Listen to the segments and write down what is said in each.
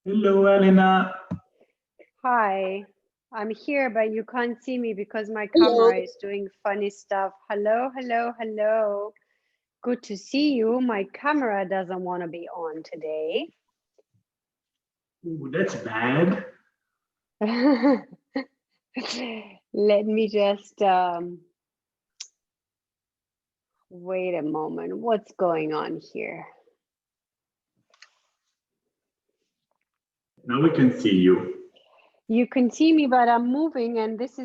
Hello, Elena. Hi, I'm here, but you can't see me because my Hello. camera is doing funny stuff. Hello, hello, hello. Good to see you. My camera doesn't want to be on today. Ooh, that's bad. Let me just wait a moment. What's going on here? Now we can see you. You can see me, but I'm moving, and this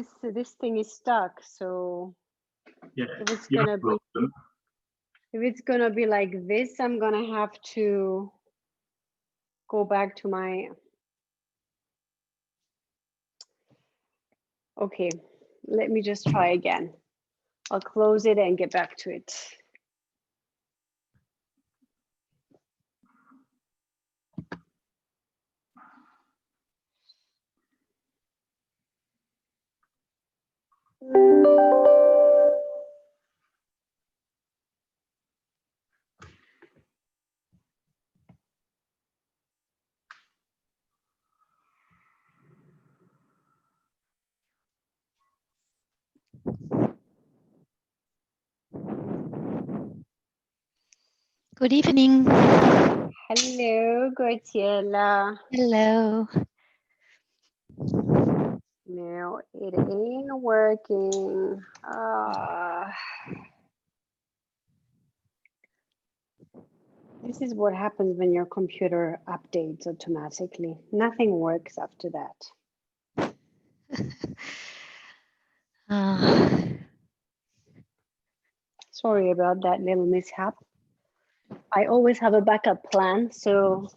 thing is stuck. So Yeah, if it's you have gonna a be problem. if it's gonna be like this, I'm gonna have to go back to my. Okay, let me just try again. I'll close it and get back to it. Good evening. Hello, Graciela. Hello. No, it ain't working. This is what happens when your computer updates automatically. Nothing works after that. Sorry about that little mishap. I always have a backup plan, so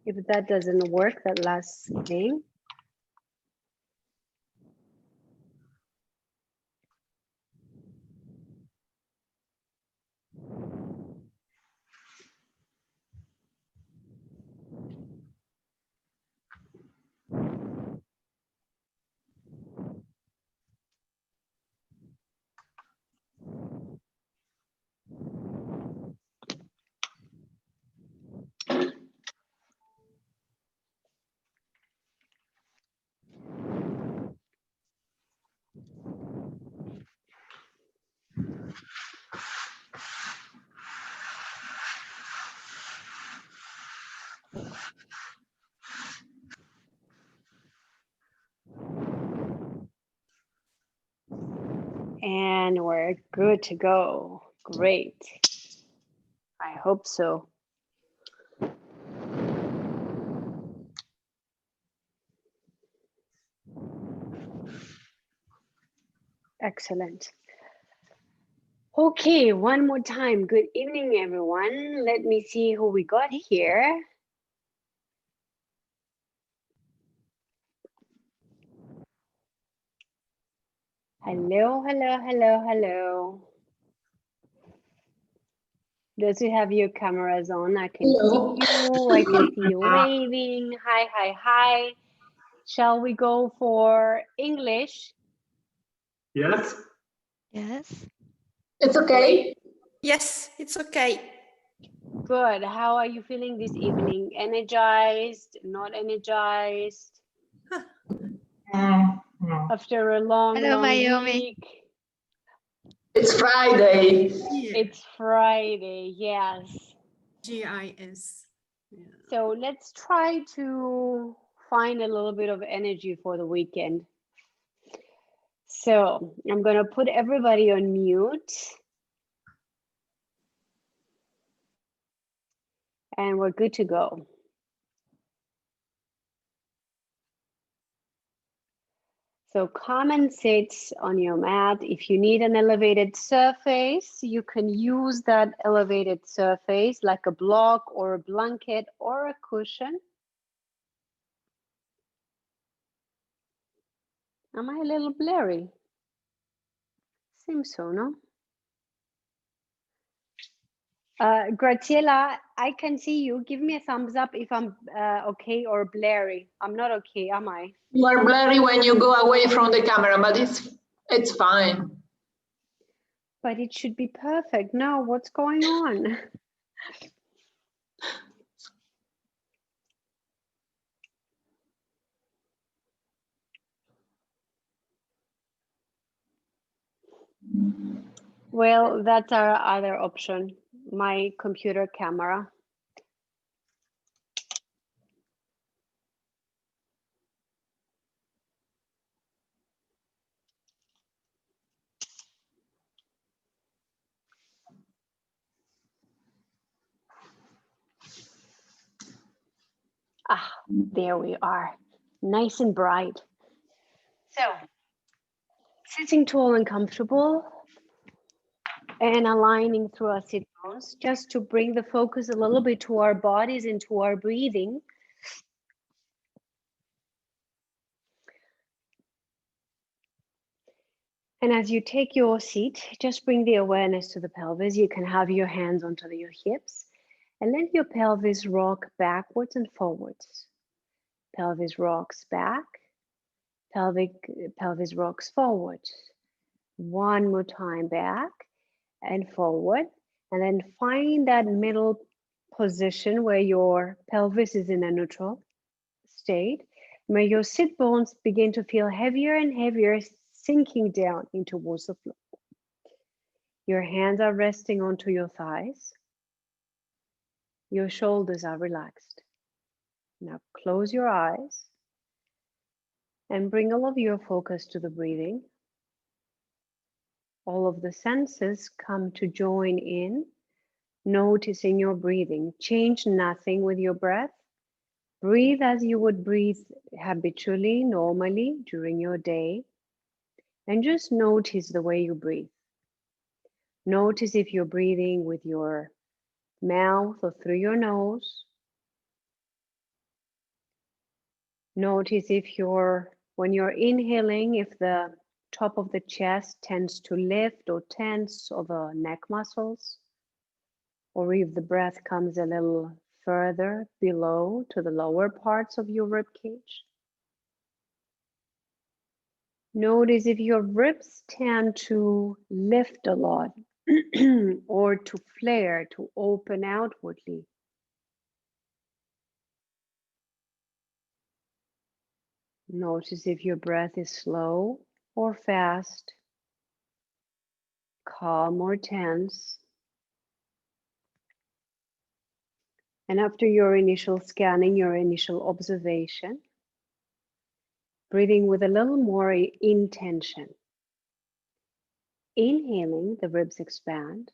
if that doesn't work, that last thing. And we're good to go. Great. I hope so. Excellent. Okay, one more time. Good evening, everyone. Let me see who we got here. Hello, hello, hello, hello. Those who have your cameras on, I can Hello. see you. I can see you waving. Hi, hi, hi. Shall we go for English? Yes? Yes. It's okay. Yes, it's okay. Good. How are you feeling this evening? Energized? Not energized? After a long, Hello, long Mayumi. week. It's Friday. It's Friday, yes. GIS. Yeah. So let's try to find a little bit of energy for the weekend. So I'm going to put everybody on mute. And we're good to go. So come and sit on your mat. If you need an elevated surface, you can use that elevated surface like a block or a blanket or a cushion. Am I a little blurry? Seems so, no? Graciela, I can see you. Give me a thumbs up if I'm okay or blurry. I'm not okay, am I? You are blurry when you go away from the camera, but it's fine. But it should be perfect. No, what's going on? Well, that's our other option, my computer camera. Ah, there we are, nice and bright. So, sitting tall and comfortable and aligning through our sit bones, just to bring the focus a little bit to our bodies and to our breathing. And as you take your seat, just bring the awareness to the pelvis. You can have your hands onto your hips and let your pelvis rock backwards and forwards. Pelvis rocks back, pelvis rocks forward. One more time, back and forward. And then find that middle position where your pelvis is in a neutral state, where your sit bones begin to feel heavier and heavier, sinking down in towards the floor. Your hands are resting onto your thighs. Your shoulders are relaxed. Now close your eyes and bring all of your focus to the breathing. All of the senses come to join in, noticing your breathing. Change nothing with your breath. Breathe as you would breathe habitually, normally during your day. And just notice the way you breathe. Notice if you're breathing with your mouth or through your nose. Notice if when you're inhaling, if the top of the chest tends to lift or tense, or the neck muscles, or if the breath comes a little further below to the lower parts of your rib cage. Notice if your ribs tend to lift a lot or to flare, to open outwardly. Notice if your breath is slow or fast, calm or tense. And after your initial scanning, your initial observation, breathing with a little more intention. Inhaling, the ribs expand.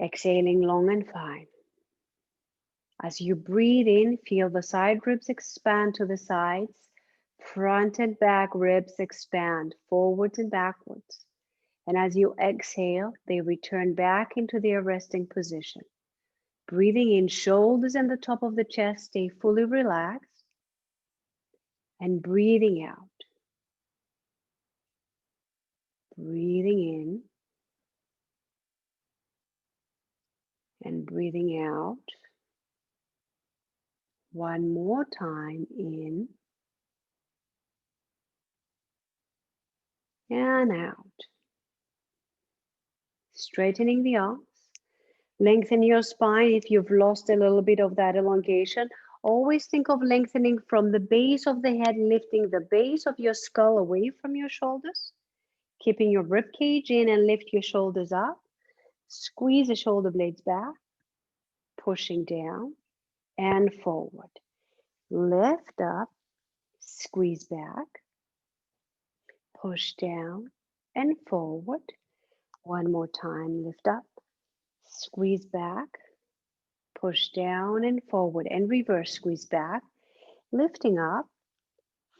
Exhaling long and fine. As you breathe in, feel the side ribs expand to the sides. Front and back ribs expand forwards and backwards. And as you exhale, they return back into their resting position. Breathing in, shoulders and the top of the chest stay fully relaxed. And breathing out. Breathing in. And breathing out. One more time in. And out. Straightening the arms. Lengthen your spine if you've lost a little bit of that elongation. Always think of lengthening from the base of the head, lifting the base of your skull away from your shoulders. Keeping your rib cage in and lift your shoulders up. Squeeze the shoulder blades back. Pushing down and forward. Lift up, squeeze back. Push down and forward. One more time, lift up. Squeeze back, push down and forward, and reverse squeeze back, lifting up,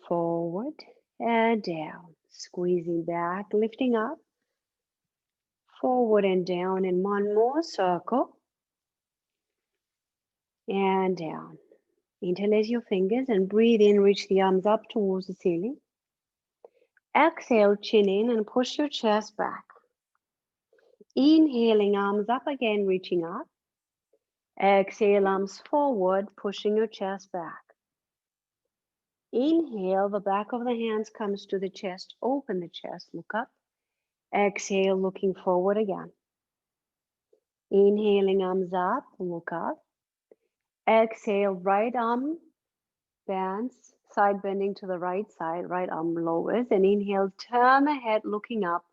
forward and down, squeezing back, lifting up, forward and down, and one more circle, and down. Interlace your fingers and breathe in, reach the arms up towards the ceiling. Exhale, chin in and push your chest back. Inhaling, arms up again, reaching up. Exhale, arms forward, pushing your chest back. Inhale, the back of the hands comes to the chest. Open the chest, look up. Exhale, looking forward again. Inhaling, arms up, look up. Exhale, right arm bends, Side bending to the right side, right arm lowers, and inhale, turn the head looking up.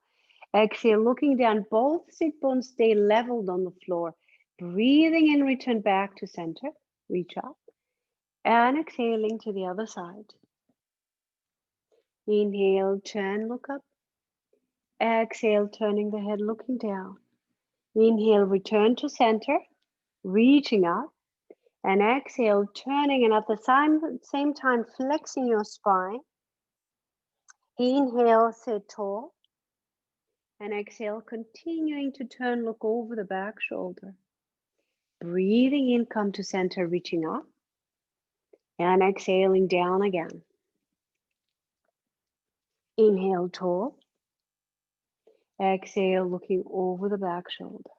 Exhale, looking down, both sit bones stay leveled on the floor. Breathing in, return back to center, reach up, and exhaling to the other side. Inhale, turn, look up. Exhale, turning the head, looking down. Inhale, return to center, reaching up. And exhale, turning, and at the same time, flexing your spine. Inhale, sit tall. And exhale, continuing to turn, look over the back shoulder. Breathing in, come to center, reaching up. And exhaling down again. Inhale, tall. Exhale, looking over the back shoulder.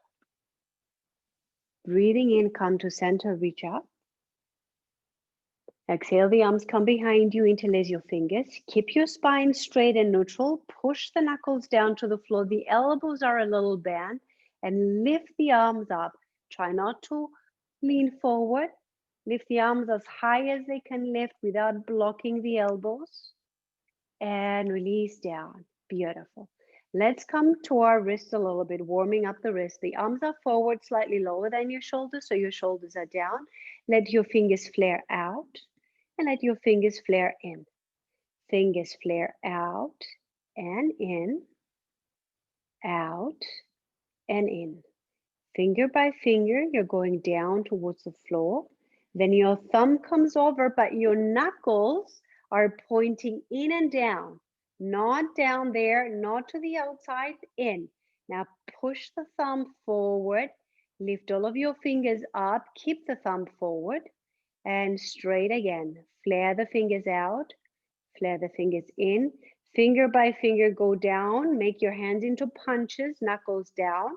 Breathing in, come to center, reach up. Exhale, the arms come behind you, interlace your fingers. Keep your spine straight and neutral. Push the knuckles down to the floor. The elbows are a little bent. And lift the arms up. Try not to lean forward. Lift the arms as high as they can lift without blocking the elbows. And release down. Beautiful. Let's come to our wrists a little bit, warming up the wrist. The arms are forward, slightly lower than your shoulders, so your shoulders are down. Let your fingers flare out and let your fingers flare in. Fingers flare out and in, out and in. Finger by finger, you're going down towards the floor. Then your thumb comes over, but your knuckles are pointing in and down. Not down there, not to the outside, in. Now push the thumb forward, lift all of your fingers up, keep the thumb forward, and straight again. Flare the fingers out, flare the fingers in. Finger by finger, go down, make your hands into punches, knuckles down,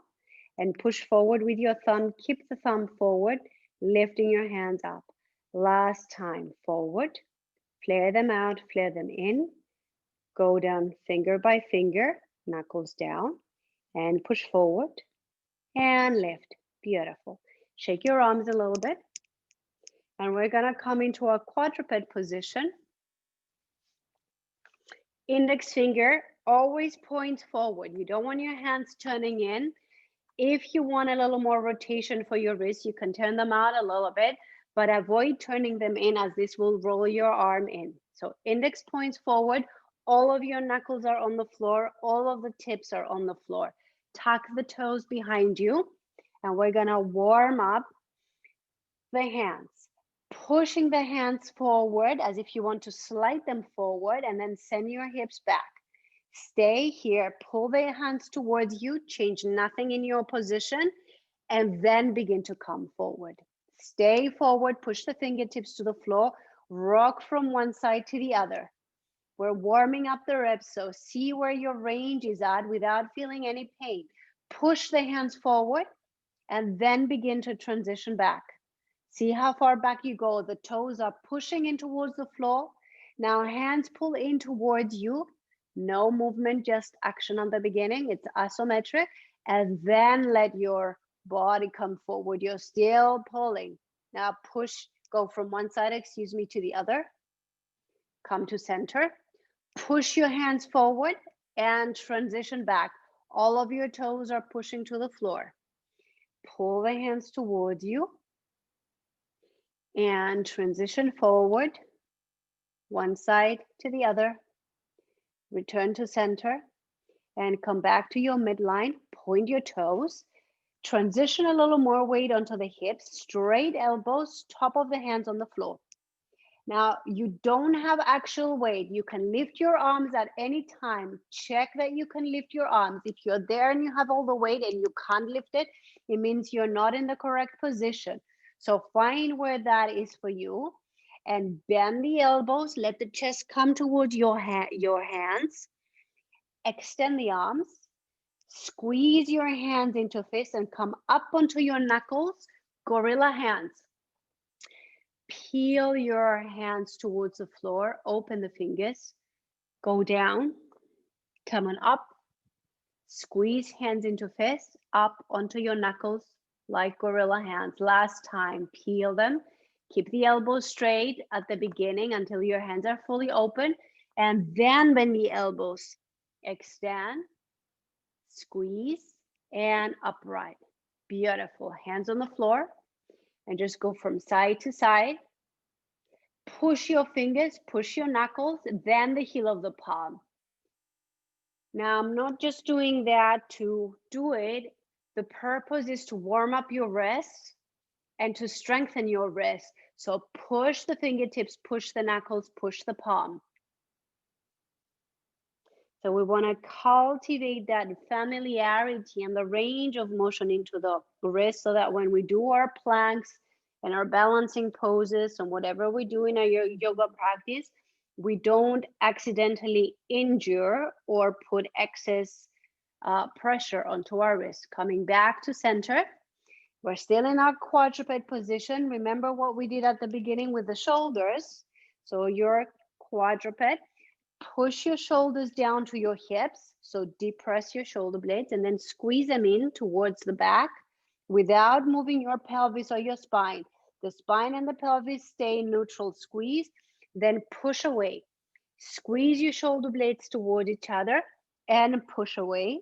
and push forward with your thumb. Keep the thumb forward, lifting your hands up. Last time, forward, flare them out, flare them in. Go down finger by finger, knuckles down, and push forward and lift. Beautiful. Shake your arms a little bit. And we're gonna come into a quadruped position. Index finger always points forward. You don't want your hands turning in. If you want a little more rotation for your wrists, you can turn them out a little bit, but avoid turning them in as this will roll your arm in. So index points forward. All of your knuckles are on the floor. All of the tips are on the floor. Tuck the toes behind you. And we're gonna warm up the hands. Pushing the hands forward as if you want to slide them forward and then send your hips back. Stay here, pull the hands towards you, change nothing in your position, and then begin to come forward. Stay forward, push the fingertips to the floor, rock from one side to the other. We're warming up the reps, so see where your range is at without feeling any pain. Push the hands forward and then begin to transition back. See how far back you go. The toes are pushing in towards the floor. Now hands pull in towards you. No movement, just action on the beginning. It's isometric. And then let your body come forward. You're still pulling. Now push, go from one side, to the other. Come to center. Push your hands forward and transition back. All of your toes are pushing to the floor. Pull the hands towards you and transition forward, one side to the other. Return to center and come back to your midline. Point your toes. Transition a little more weight onto the hips, straight elbows, top of the hands on the floor. Now, you don't have actual weight. You can lift your arms at any time. Check that you can lift your arms. If you're there and you have all the weight and you can't lift it, it means you're not in the correct position. So find where that is for you and bend the elbows. Let the chest come towards your hands. Extend the arms. Squeeze your hands into fists and come up onto your knuckles. Gorilla hands. Peel your hands towards the floor. Open the fingers. Go down. Come on up. Squeeze hands into fists. Up onto your knuckles like gorilla hands. Last time. Peel them. Keep the elbows straight at the beginning until your hands are fully open, and then bend the elbows. Extend, squeeze, and upright. Beautiful. Hands on the floor, and just go from side to side. Push your fingers, push your knuckles, then the heel of the palm. Now, I'm not just doing that to do it. The purpose is to warm up your wrists and to strengthen your wrist. So push the fingertips, push the knuckles, push the palm. So we want to cultivate that familiarity and the range of motion into the wrist so that when we do our planks and our balancing poses and whatever we do in our yoga practice, we don't accidentally injure or put excess pressure onto our wrist. Coming back to center. We're still in our quadruped position. Remember what we did at the beginning with the shoulders. So your quadruped, push your shoulders down to your hips. So depress your shoulder blades and then squeeze them in towards the back without moving your pelvis or your spine. The spine and the pelvis stay in neutral squeeze, then push away. Squeeze your shoulder blades toward each other and push away.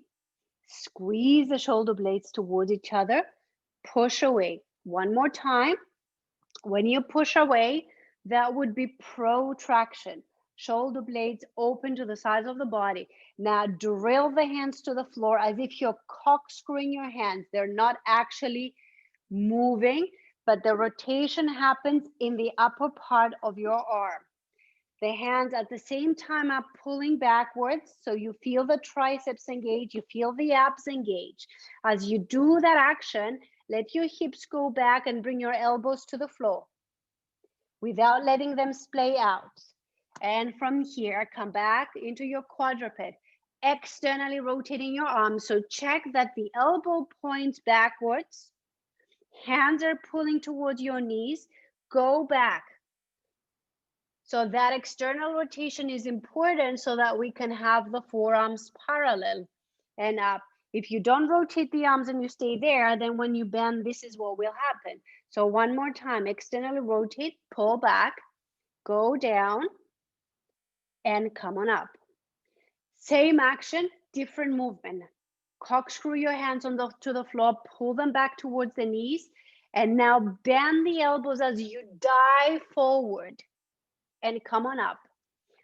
Squeeze the shoulder blades towards each other. Push away. One more time. When you push away, that would be protraction. Shoulder blades open to the sides of the body. Now drill the hands to the floor as if you're corkscrewing your hands. They're not actually moving, but the rotation happens in the upper part of your arm. The hands at the same time are pulling backwards, so you feel the triceps engage, you feel the abs engage. As you do that action, let your hips go back and bring your elbows to the floor without letting them splay out. And from here, come back into your quadruped, externally rotating your arms. So check that the elbow points backwards, hands are pulling towards your knees, go back. So that external rotation is important so that we can have the forearms parallel and up. If you don't rotate the arms and you stay there, then when you bend, this is what will happen. So one more time, externally rotate, pull back, go down, and come on up. Same action, different movement. Corkscrew your hands to the floor, pull them back towards the knees, and now bend the elbows as you dive forward. And come on up.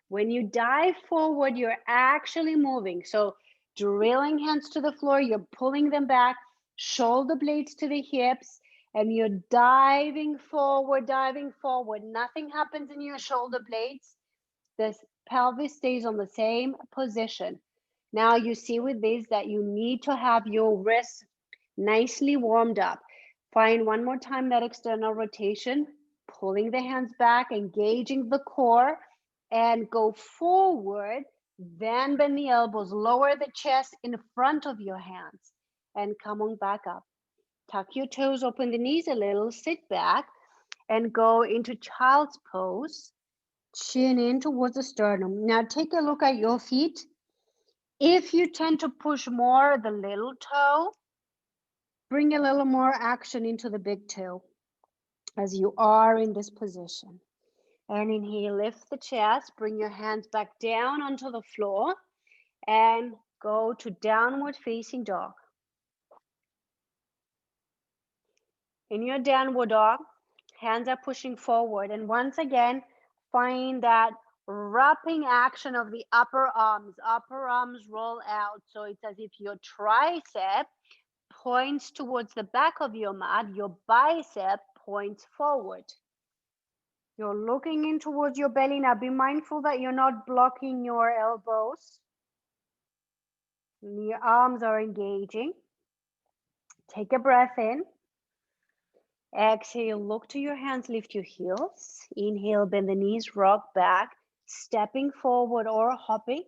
When you dive forward, you're actually moving. So drilling hands to the floor, you're pulling them back, shoulder blades to the hips, and you're diving forward, diving forward. Nothing happens in your shoulder blades. The pelvis stays on the same position. Now you see with this that you need to have your wrists nicely warmed up. Find one more time that external rotation. Pulling the hands back, engaging the core, and go forward. Then bend the elbows, lower the chest in front of your hands, and come on back up. Tuck your toes, open the knees a little, sit back, and go into child's pose. Chin in towards the sternum. Now take a look at your feet. If you tend to push more the little toe, bring a little more action into the big toe as you are in this position. And inhale, lift the chest, bring your hands back down onto the floor and go to downward facing dog. In your downward dog, hands are pushing forward. And once again, find that wrapping action of the upper arms. Upper arms roll out. So it's as if your tricep points towards the back of your mat, your bicep points forward. You're looking in towards your belly. Now be mindful that you're not blocking your elbows. Your arms are engaging. Take a breath in. Exhale, look to your hands, lift your heels. Inhale, bend the knees, rock back, stepping forward or hopping.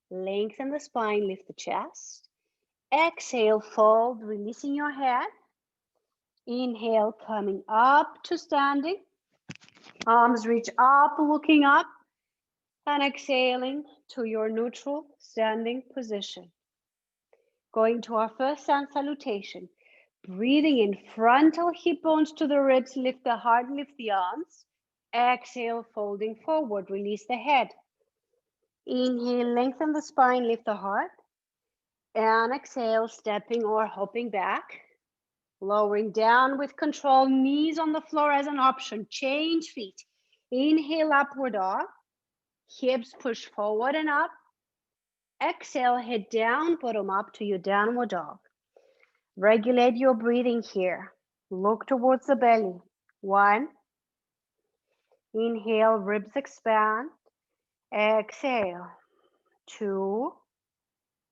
Lengthen the spine, lift the chest. Exhale, fold, releasing your head. Inhale, coming up to standing. Arms reach up, looking up. And exhaling to your neutral standing position. Going to our first hand salutation. Breathing in, frontal hip bones to the ribs, lift the heart, lift the arms. Exhale, folding forward, release the head. Inhale, lengthen the spine, lift the heart. And exhale, stepping or hopping back. Lowering down with control, knees on the floor as an option. Change feet. Inhale, upward dog. Hips push forward and up. Exhale, head down, bottom up to your downward dog. Regulate your breathing here. Look towards the belly. 1. Inhale, ribs expand. Exhale. 2.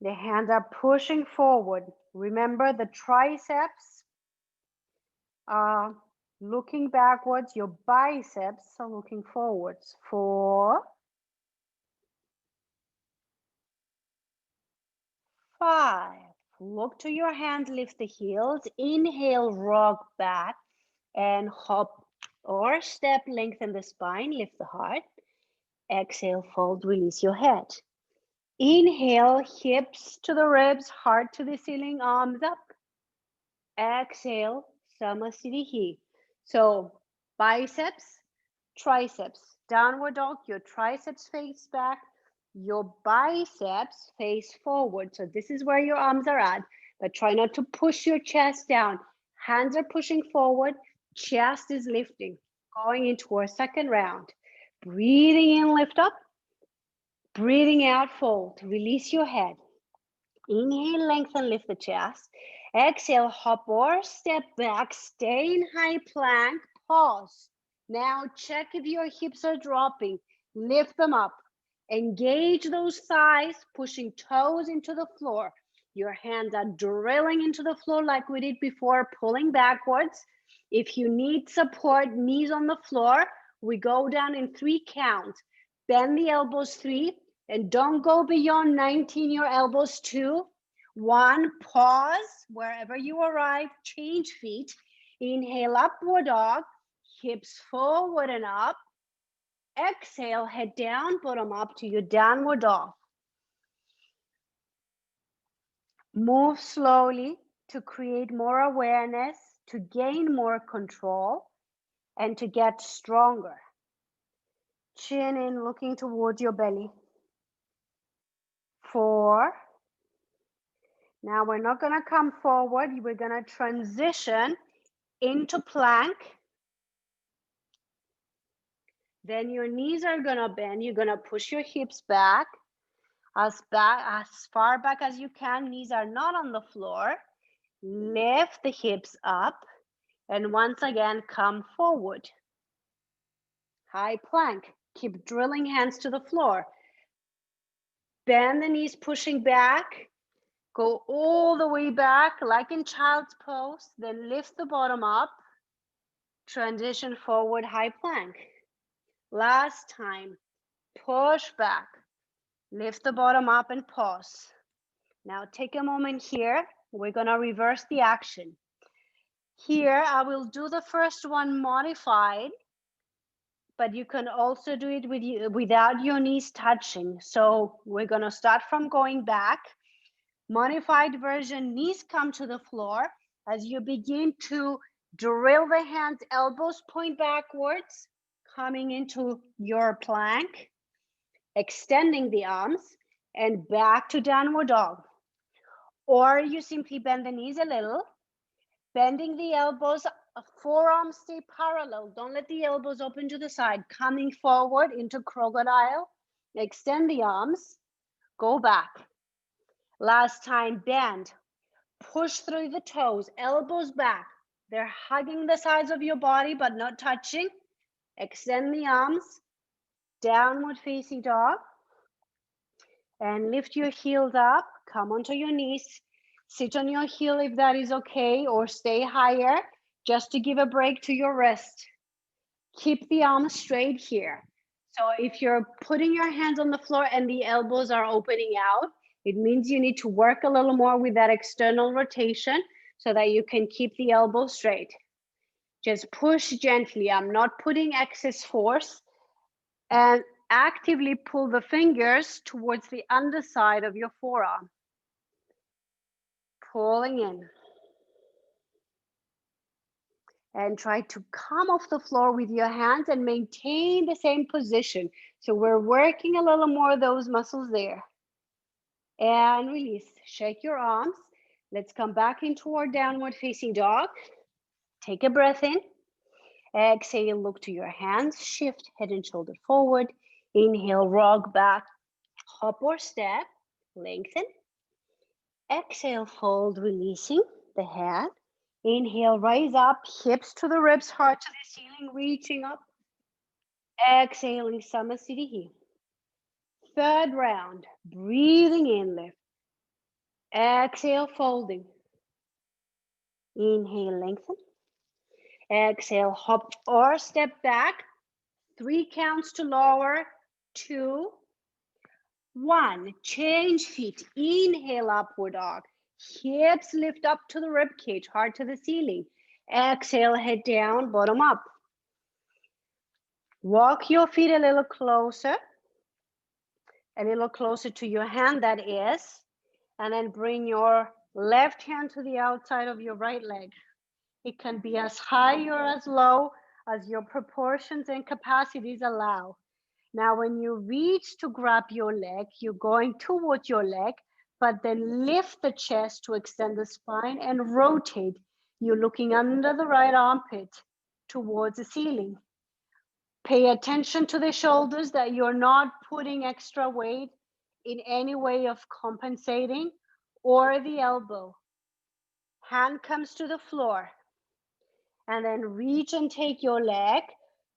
The hands are pushing forward. Remember, the triceps are looking backwards. Your biceps are looking forwards. 4. 5. Look to your hands, lift the heels. Inhale, rock back and hop or step, lengthen the spine, lift the heart. Exhale, fold, release your head. Inhale, hips to the ribs, heart to the ceiling, arms up. Exhale, Samasthiti. So biceps, triceps, downward dog, your triceps face back, your biceps face forward. So this is where your arms are at, but try not to push your chest down. Hands are pushing forward, chest is lifting. Going into our second round. Breathing in, lift up. Breathing out, fold. Release your head. Inhale, lengthen, lift the chest. Exhale, hop or step back. Stay in high plank. Pause. Now check if your hips are dropping. Lift them up. Engage those thighs, pushing toes into the floor. Your hands are drilling into the floor like we did before, pulling backwards. If you need support, knees on the floor, we go down in 3 counts. Bend the elbows 3, and don't go beyond 19, your elbows 2. 1, pause wherever you arrive, change feet. Inhale, upward dog, hips forward and up. Exhale, head down, bottom up to your downward dog. Move slowly to create more awareness, to gain more control, and to get stronger. Chin in, looking towards your belly. 4. Now we're not gonna come forward, we're gonna transition into plank. Then your knees are gonna bend, you're gonna push your hips back as far back as you can. Knees are not on the floor. Lift the hips up, and once again, come forward. High plank, keep drilling hands to the floor. Bend the knees, pushing back. Go all the way back, like in child's pose, then lift the bottom up. Transition forward, high plank. Last time, push back. Lift the bottom up and pause. Now take a moment here. We're gonna reverse the action. Here, I will do the first one modified, but you can also do it without your knees touching. So we're gonna start from going back. Modified version, knees come to the floor. As you begin to drill the hands, elbows point backwards, coming into your plank, extending the arms, and back to downward dog. Or you simply bend the knees a little, bending the elbows, forearms stay parallel. Don't let the elbows open to the side. Coming forward into crocodile, extend the arms, go back. Last time, bend, push through the toes, elbows back. They're hugging the sides of your body, but not touching. Extend the arms, downward facing dog. And lift your heels up, come onto your knees. Sit on your heel if that is okay, or stay higher, just to give a break to your wrist. Keep the arms straight here. So if you're putting your hands on the floor and the elbows are opening out, it means you need to work a little more with that external rotation so that you can keep the elbow straight. Just push gently. I'm not putting excess force. And actively pull the fingers towards the underside of your forearm. Pulling in. and try to come off the floor with your hands and maintain the same position. So we're working a little more of those muscles there. And release. Shake your arms. Let's come back into our downward facing dog. Take a breath in. Exhale, look to your hands. Shift head and shoulder forward. Inhale, rock back, hop or step, lengthen. Exhale, fold, releasing the head. Inhale, rise up, hips to the ribs, heart to the ceiling, reaching up. Exhaling, Samasthiti. Third round, breathing in, lift. Exhale, folding. Inhale, lengthen. Exhale, hop or step back. 3 counts to lower. 2, 1. Change feet. Inhale, upward dog. Hips lift up to the rib cage, heart to the ceiling. Exhale, head down, bottom up. Walk your feet a little closer to your hand, that is, and then bring your left hand to the outside of your right leg. It can be as high or as low as your proportions and capacities allow. Now, when you reach to grab your leg, you're going towards your leg, but then lift the chest to extend the spine and rotate. You're looking under the right armpit towards the ceiling. Pay attention to the shoulders, that you're not putting extra weight in any way of compensating, or the elbow. Hand comes to the floor, and then reach and take your leg.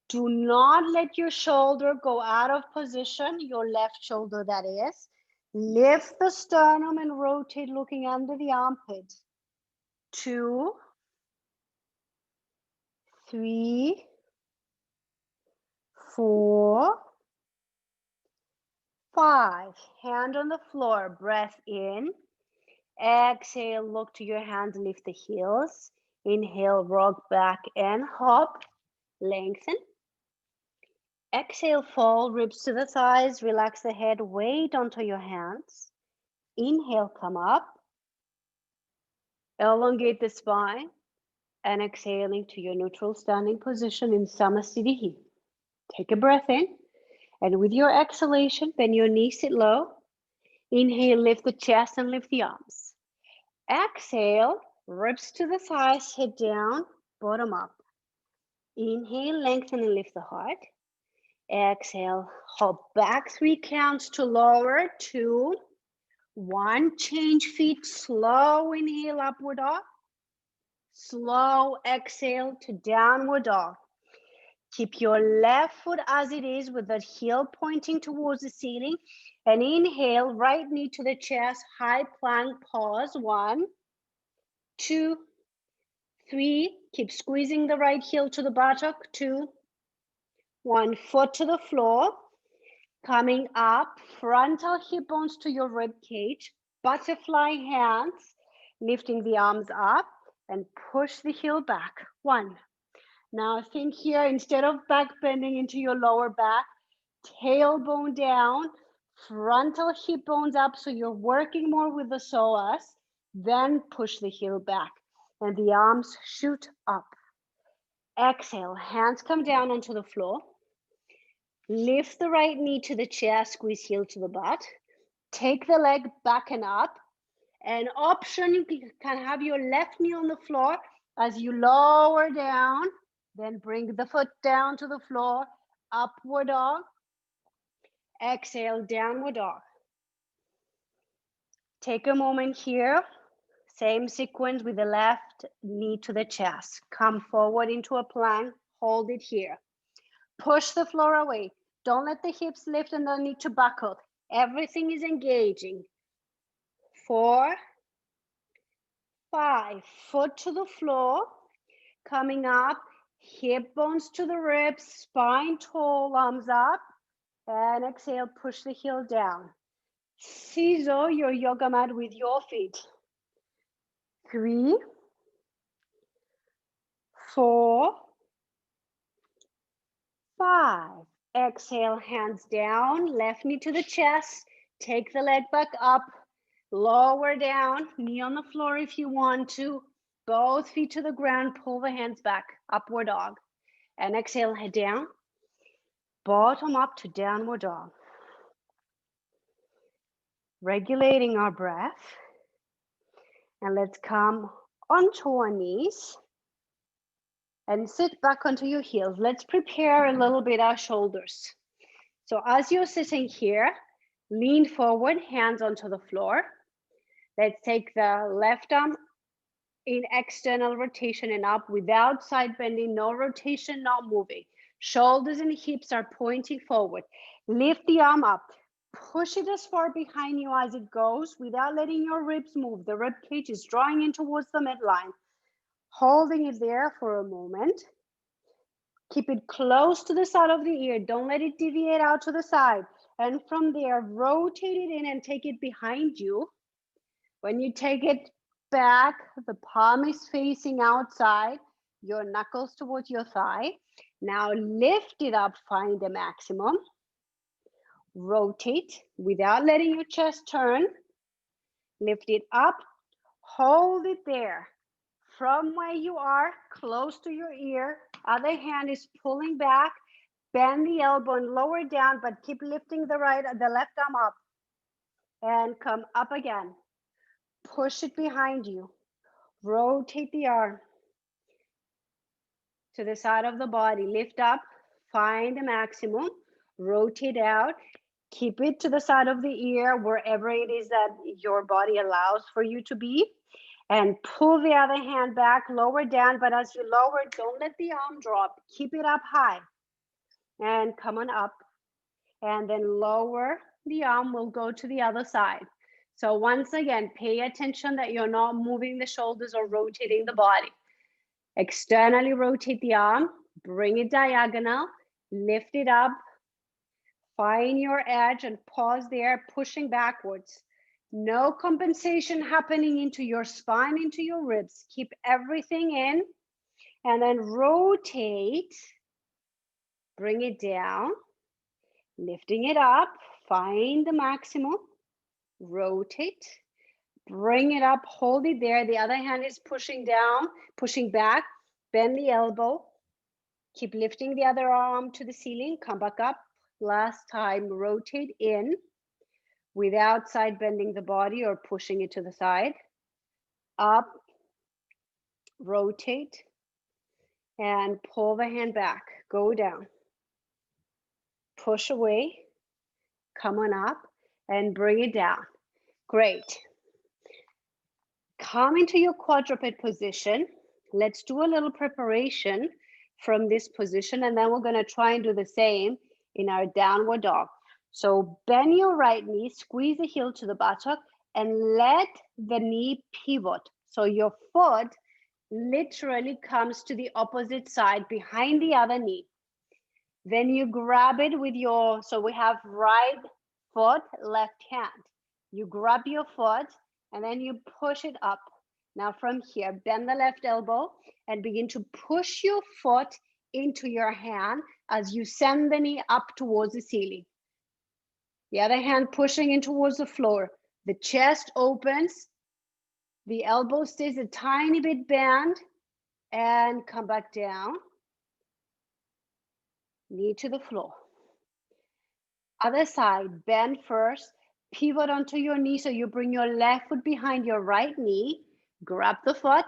Do not let your shoulder go out of position, your left shoulder, that is. Lift the sternum and rotate, looking under the armpit. 2, 3, 4, 5. Hand on the floor, breath in. Exhale, look to your hands, lift the heels. Inhale, rock back and hop, lengthen. Exhale, fall, ribs to the thighs, relax the head, weight onto your hands. Inhale, come up. Elongate the spine, and exhaling to your neutral standing position in Samasthiti. Take a breath in, and with your exhalation, bend your knees, sit low. Inhale, lift the chest and lift the arms. Exhale, ribs to the thighs, head down, bottom up. Inhale, lengthen and lift the heart. Exhale, hop back 3 counts to lower. 2, 1. Change feet, slow inhale, upward dog. Slow exhale to downward dog. Keep your left foot as it is with the heel pointing towards the ceiling. And inhale, right knee to the chest, high plank, pause. 1, 2, 3. Keep squeezing the right heel to the buttock. 2, 1. Foot to the floor. Coming up, frontal hip bones to your rib cage. Butterfly hands, lifting the arms up and push the heel back. 1. Now think here, instead of back bending into your lower back, tailbone down, frontal hip bones up, so you're working more with the psoas, then push the heel back and the arms shoot up. Exhale, hands come down onto the floor. Lift the right knee to the chest, squeeze heel to the butt. Take the leg back and up. An option, you can have your left knee on the floor as you lower down, then bring the foot down to the floor, upward dog. Exhale, downward dog. Take a moment here. Same sequence with the left knee to the chest. Come forward into a plank, hold it here. Push the floor away. Don't let the hips lift and the knee to buckle. Everything is engaging. 4, 5. Foot to the floor. Coming up, hip bones to the ribs, spine tall, arms up. And exhale, push the heel down. Scissor your yoga mat with your feet. 3, 4, 5. Exhale, hands down, left knee to the chest. Take the leg back up, lower down, knee on the floor if you want to. both feet to the ground, pull the hands back, upward dog. And exhale, head down. Bottom up to downward dog. Regulating our breath. And let's come onto our knees and sit back onto your heels. Let's prepare a little bit our shoulders. So as you're sitting here, lean forward, hands onto the floor. Let's take the left arm in external rotation and up without side bending, no rotation, not moving. Shoulders and hips are pointing forward. Lift the arm up. Push it as far behind you as it goes without letting your ribs move. The rib cage is drawing in towards the midline. Holding it there for a moment. Keep it close to the side of the ear. Don't let it deviate out to the side. And from there, rotate it in and take it behind you. When you take it back, the palm is facing outside, your knuckles towards your thigh. Now lift it up, find the maximum. Rotate without letting your chest turn. Lift it up, hold it there. From where you are, close to your ear, other hand is pulling back, bend the elbow and lower down, but keep lifting the left arm up. And come up again. Push it behind you. Rotate the arm to the side of the body. Lift up, find the maximum, rotate out. Keep it to the side of the ear, wherever it is that your body allows for you to be. And pull the other hand back, lower down. But as you lower, don't let the arm drop. Keep it up high. And come on up. And then lower the arm, will go to the other side. So once again, pay attention that you're not moving the shoulders or rotating the body. Externally rotate the arm, bring it diagonal, lift it up. Find your edge and pause there, pushing backwards. No compensation happening into your spine, into your ribs. Keep everything in and then rotate. Bring it down, lifting it up. Find the maximum. Rotate. Bring it up, hold it there. The other hand is pushing down, pushing back. Bend the elbow. Keep lifting the other arm to the ceiling. Come back up. Last time, rotate in without side bending the body or pushing it to the side. Up, rotate, and pull the hand back. Go down. Push away, come on up, and bring it down. Great. Come into your quadruped position. Let's do a little preparation from this position, and then we're going to try and do the same in our downward dog. So bend your right knee, squeeze the heel to the buttock, and let the knee pivot. So your foot literally comes to the opposite side behind the other knee. Then you grab it with your, so we have right foot, left hand. You grab your foot and then you push it up. Now from here, bend the left elbow and begin to push your foot into your hand as you send the knee up towards the ceiling. The other hand pushing in towards the floor. The chest opens, the elbow stays a tiny bit bent, and come back down. Knee to the floor. Other side, bend first, pivot onto your knee so you bring your left foot behind your right knee, grab the foot,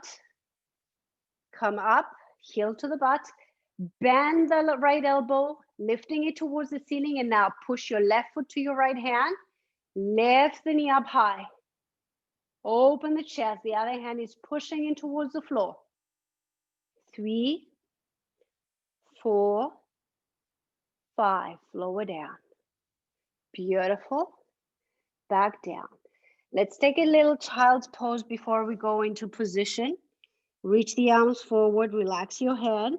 come up, heel to the butt, bend the right elbow, lifting it towards the ceiling, and now push your left foot to your right hand, lift the knee up high, open the chest, the other hand is pushing in towards the floor. 3, 4, 5, lower down. Beautiful. Back down. Let's take a little child's pose before we go into position. Reach the arms forward, relax your head.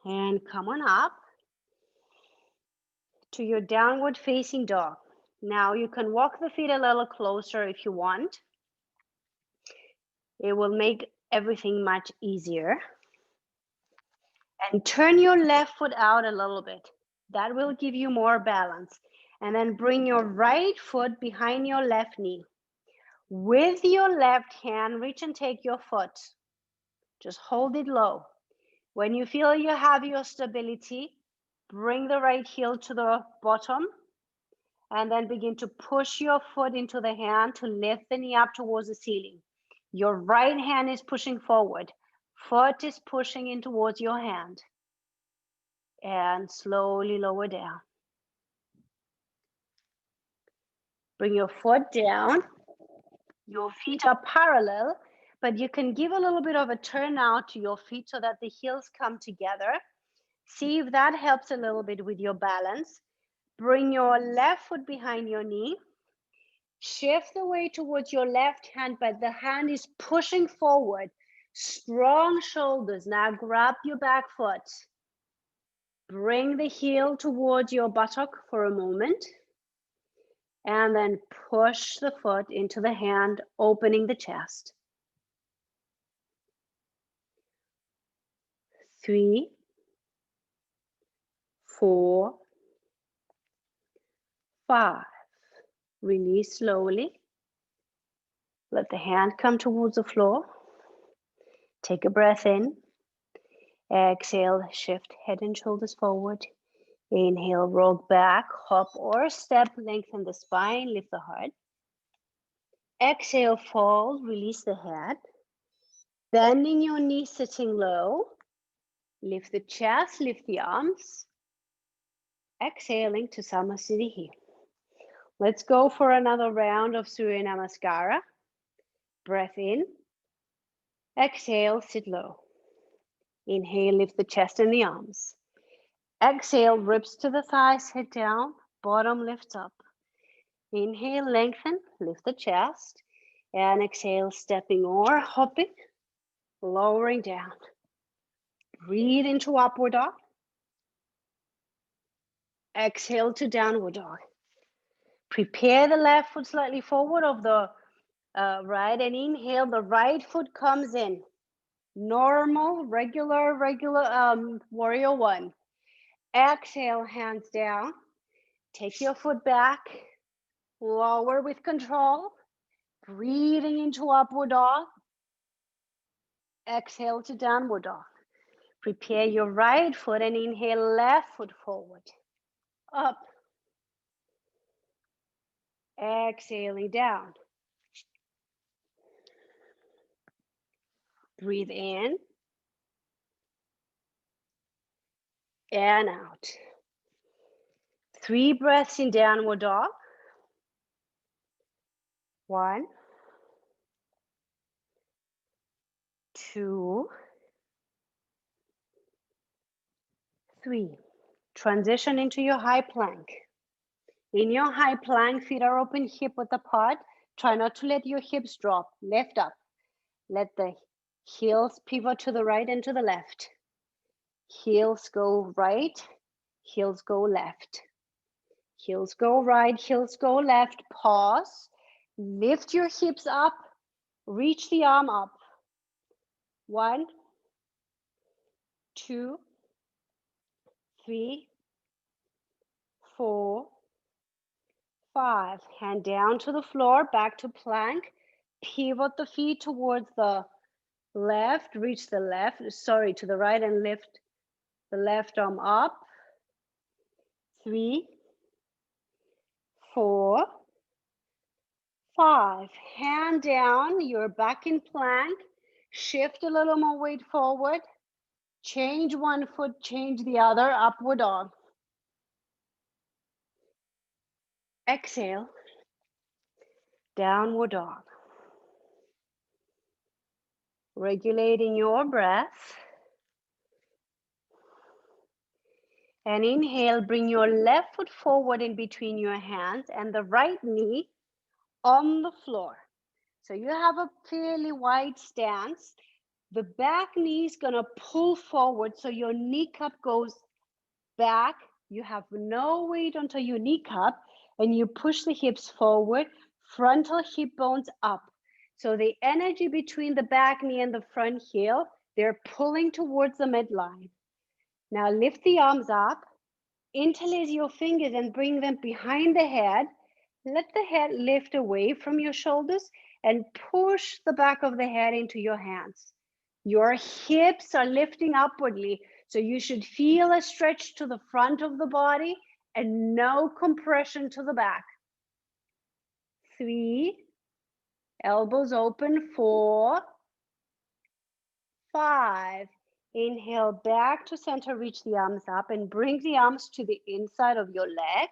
And come on up to your downward facing dog. Now you can walk the feet a little closer if you want. It will make everything much easier. And turn your left foot out a little bit. That will give you more balance. And then bring your right foot behind your left knee. With your left hand, reach and take your foot. Just hold it low. When you feel you have your stability, bring the right heel to the bottom and then begin to push your foot into the hand to lift the knee up towards the ceiling. Your right hand is pushing forward. Foot is pushing in towards your hand. And slowly lower down. Bring your foot down. Your feet are parallel, but you can give a little bit of a turn out to your feet so that the heels come together. See if that helps a little bit with your balance. Bring your left foot behind your knee. Shift the weight towards your left hand, but the hand is pushing forward. Strong shoulders. Now grab your back foot. Bring the heel towards your buttock for a moment. And then push the foot into the hand, opening the chest. 3, 4, 5. Release slowly. Let the hand come towards the floor. Take a breath in. Exhale, shift head and shoulders forward. Inhale, roll back, hop or step, lengthen the spine, lift the heart. Exhale, fold, release the head. Bending your knees, sitting low. Lift the chest, lift the arms. Exhaling to Samasthiti. Let's go for another round of Surya Namaskara. Breath in. Exhale, sit low. Inhale, lift the chest and the arms. Exhale, ribs to the thighs, head down, bottom lifts up. Inhale, lengthen, lift the chest. And exhale, stepping or hopping, lowering down. Breathe into upward dog. Exhale to downward dog. Prepare the left foot slightly forward of the right and inhale, the right foot comes in. Normal, regular warrior one. Exhale, hands down. Take your foot back. Lower with control. Breathing into upward dog. Exhale to downward dog. Prepare your right foot and inhale, left foot forward. Up. Exhaling down. Breathe in. And out. 3 breaths in downward dog. 1, 2, 3. Transition into your high plank. In your high plank, feet are open, hip width apart. Try not to let your hips drop. Lift up. Let the heels pivot to the right and to the left. Heels go right, heels go left. Heels go right, heels go left. Pause. Lift your hips up. Reach the arm up. 1, 2, 3, 4, 5. Hand down to the floor, back to plank. Pivot the feet towards the left, reach the left, to the right and lift the left arm up. 3, 4, 5. Hand down, you're back in plank. Shift a little more weight forward. Change one foot, change the other, upward dog. Exhale, downward dog. Regulating your breath. And inhale, bring your left foot forward in between your hands and the right knee on the floor. So you have a fairly wide stance. The back knee is gonna pull forward so your kneecap goes back. You have no weight onto your kneecap and you push the hips forward, frontal hip bones up. So the energy between the back knee and the front heel, they're pulling towards the midline. Now lift the arms up. interlace your fingers and bring them behind the head. Let the head lift away from your shoulders and push the back of the head into your hands. Your hips are lifting upwardly, so you should feel a stretch to the front of the body and no compression to the back. 3, elbows open, 4, 5. Inhale back to center, reach the arms up and bring the arms to the inside of your leg.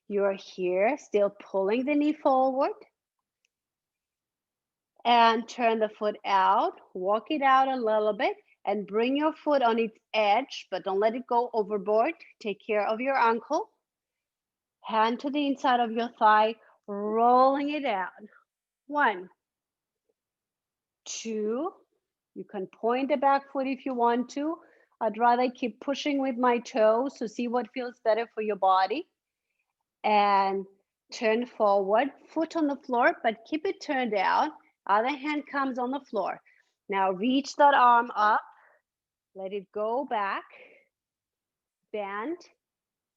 You're here, still pulling the knee forward. And turn the foot out, walk it out a little bit and bring your foot on its edge, but don't let it go overboard. Take care of your ankle. Hand to the inside of your thigh, rolling it out. 1, 2. You can point the back foot if you want to. I'd rather keep pushing with my toes, so see what feels better for your body. And turn forward, foot on the floor, but keep it turned out. Other hand comes on the floor. Now reach that arm up, let it go back, bend,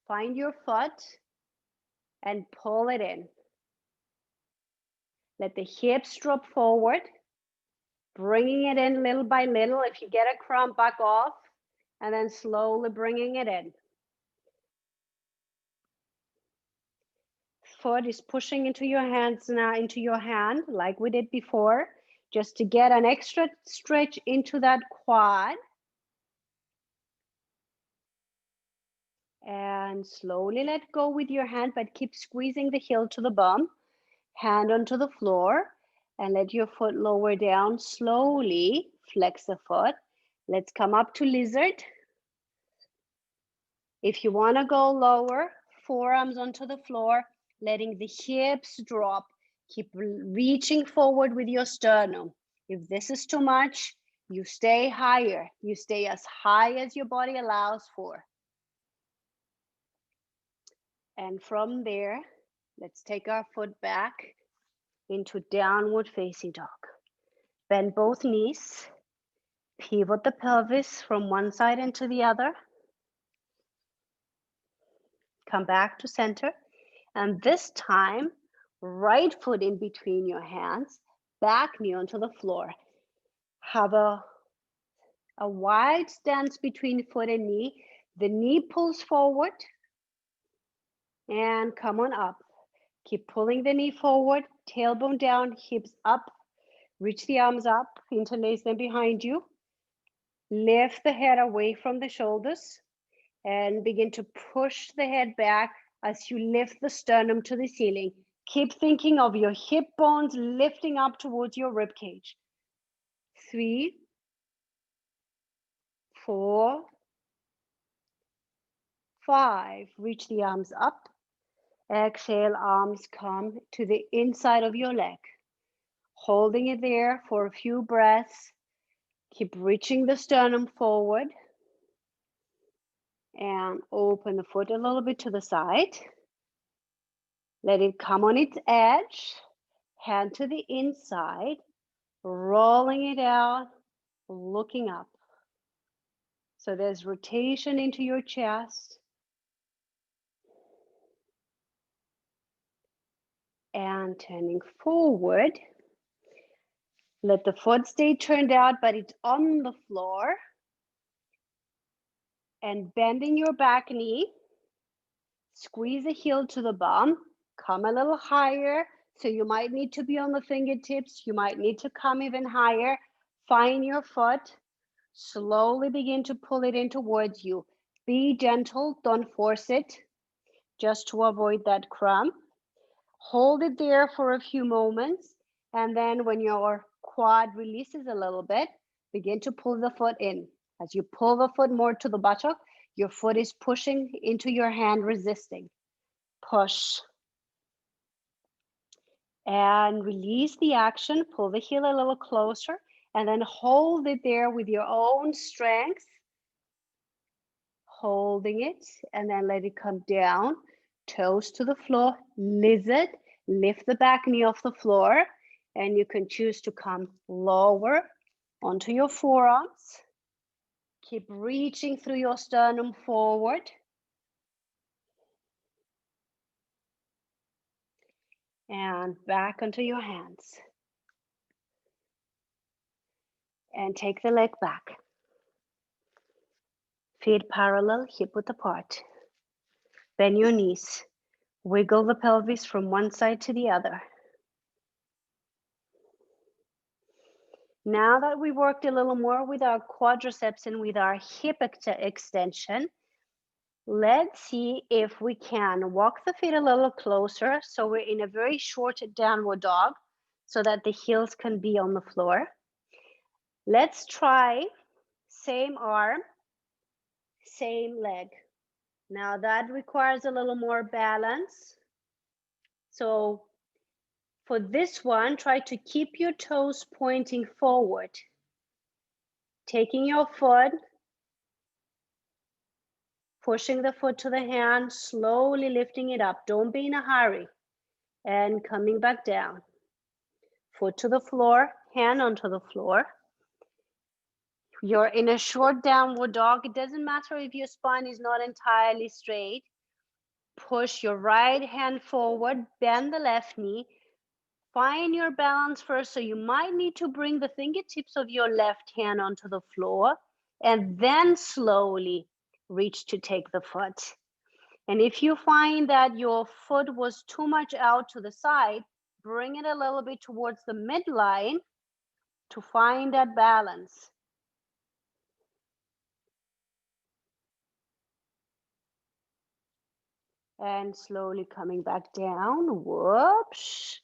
find your foot, and pull it in. Let the hips drop forward, bringing it in little by little. If you get a cramp, back off, and then slowly bringing it in. Foot is pushing into your hands now, into your hand, like we did before, just to get an extra stretch into that quad. And slowly let go with your hand, but keep squeezing the heel to the bum. Hand onto the floor and let your foot lower down slowly. Flex the foot. Let's come up to lizard. If you want to go lower, forearms onto the floor, letting the hips drop. Keep reaching forward with your sternum. If this is too much, you stay higher. You stay as high as your body allows for. And from there, let's take our foot back into downward facing dog. Bend both knees. Pivot the pelvis from one side into the other. Come back to center. And this time, right foot in between your hands, back knee onto the floor. Have a wide stance between foot and knee. The knee pulls forward and come on up. Keep pulling the knee forward, tailbone down, hips up. Reach the arms up, interlace them behind you. Lift the head away from the shoulders and begin to push the head back as you lift the sternum to the ceiling. Keep thinking of your hip bones lifting up towards your rib cage. 3, 4, 5. Reach the arms up. Exhale, arms come to the inside of your leg. Holding it there for a few breaths. Keep reaching the sternum forward. And open the foot a little bit to the side. Let it come on its edge. Hand to the inside. Rolling it out, looking up. So there's rotation into your chest. And turning forward. Let the foot stay turned out, but it's on the floor. And bending your back knee. Squeeze the heel to the bum. Come a little higher. So you might need to be on the fingertips. You might need to come even higher. Find your foot. Slowly begin to pull it in towards you. Be gentle, don't force it, just to avoid that cramp. Hold it there for a few moments, and then when your quad releases a little bit, begin to pull the foot in. As you pull the foot more to the buttock, your foot is pushing into your hand, resisting. Push. And release the action, pull the heel a little closer, and then hold it there with your own strength. Holding it, and then let it come down. Toes to the floor, lizard. Lift the back knee off the floor, and you can choose to come lower onto your forearms. Keep reaching through your sternum forward. And back onto your hands. And take the leg back. Feet parallel, hip width apart. Bend your knees. Wiggle the pelvis from one side to the other. Now that we worked a little more with our quadriceps and with our hip extension, let's see if we can walk the feet a little closer so we're in a very short downward dog so that the heels can be on the floor. Let's try same arm, same leg. Now that requires a little more balance. So for this one, try to keep your toes pointing forward. Taking your foot, pushing the foot to the hand, slowly lifting it up. Don't be in a hurry. And coming back down. Foot to the floor, hand onto the floor. You're in a short downward dog. It doesn't matter if your spine is not entirely straight. Push your right hand forward, bend the left knee. Find your balance first. So you might need to bring the fingertips of your left hand onto the floor and then slowly reach to take the foot. And if you find that your foot was too much out to the side, bring it a little bit towards the midline to find that balance. And slowly coming back down, whoops.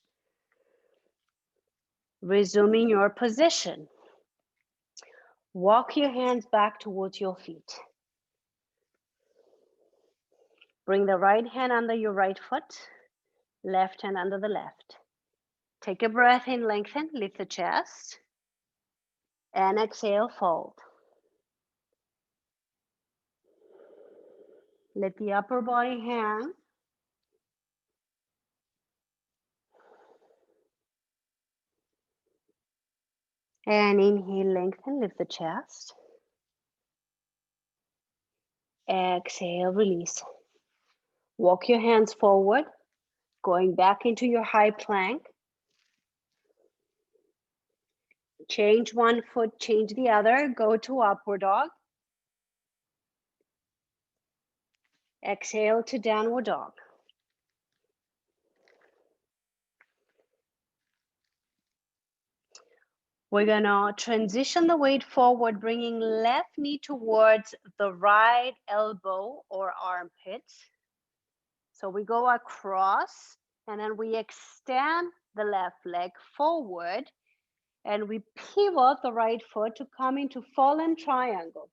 Resuming your position. Walk your hands back towards your feet. Bring the right hand under your right foot, left hand under the left. Take a breath in, lengthen, lift the chest, and exhale, fold. Let the upper body hang. And inhale, lengthen, lift the chest. Exhale, release. Walk your hands forward, going back into your high plank. Change one foot, change the other, go to upward dog. Exhale to downward dog. We're gonna transition the weight forward, bringing left knee towards the right elbow or armpit. So we go across and then we extend the left leg forward and we pivot the right foot to come into fallen triangle.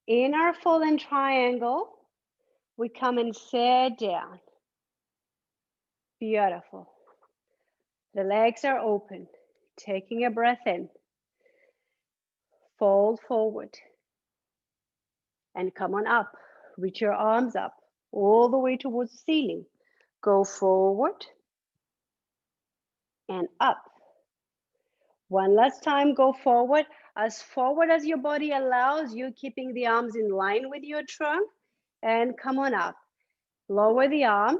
In our fallen triangle, we come and sit down. Beautiful. The legs are open. Taking a breath in. Fold forward. And come on up. Reach your arms up all the way towards the ceiling. Go forward and up. One last time, go forward as your body allows you, keeping the arms in line with your trunk. And come on up. Lower the arm.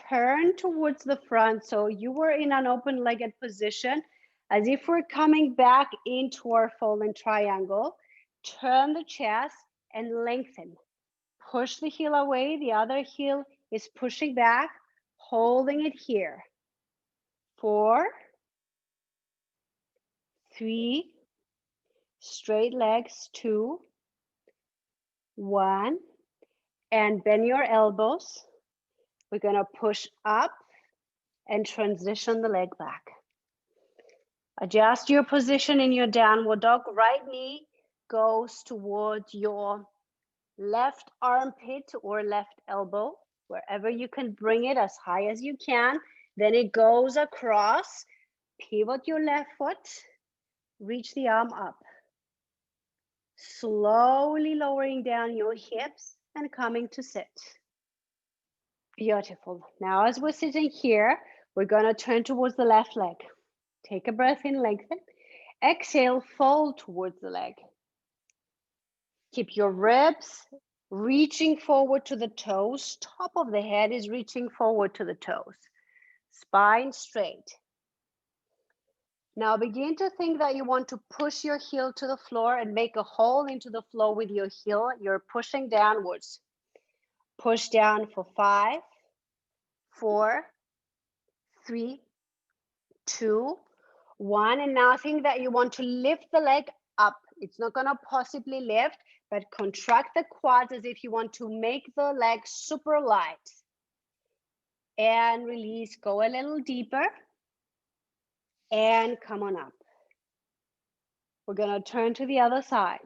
Turn towards the front. So you were in an open-legged position, as if we're coming back into our fallen triangle. Turn the chest and lengthen. Push the heel away. The other heel is pushing back, holding it here. 4, 3, straight legs, 2, 1, and bend your elbows. We're gonna push up and transition the leg back. Adjust your position in your downward dog. Right knee goes towards your left armpit or left elbow, wherever you can bring it as high as you can. Then it goes across. Pivot your left foot. Reach the arm up. Slowly lowering down your hips and coming to sit. Beautiful. Now as we're sitting here, we're gonna turn towards the left leg. Take a breath in, lengthen. Exhale, fold towards the leg. Keep your ribs reaching forward to the toes. Top of the head is reaching forward to the toes. Spine straight. Now begin to think that you want to push your heel to the floor and make a hole into the floor with your heel. You're pushing downwards. Push down for 5, 4, 3, 2, 1. And now think that you want to lift the leg up. It's not going to possibly lift, but contract the quads as if you want to make the leg super light. And release, go a little deeper. And come on up. We're going to turn to the other side.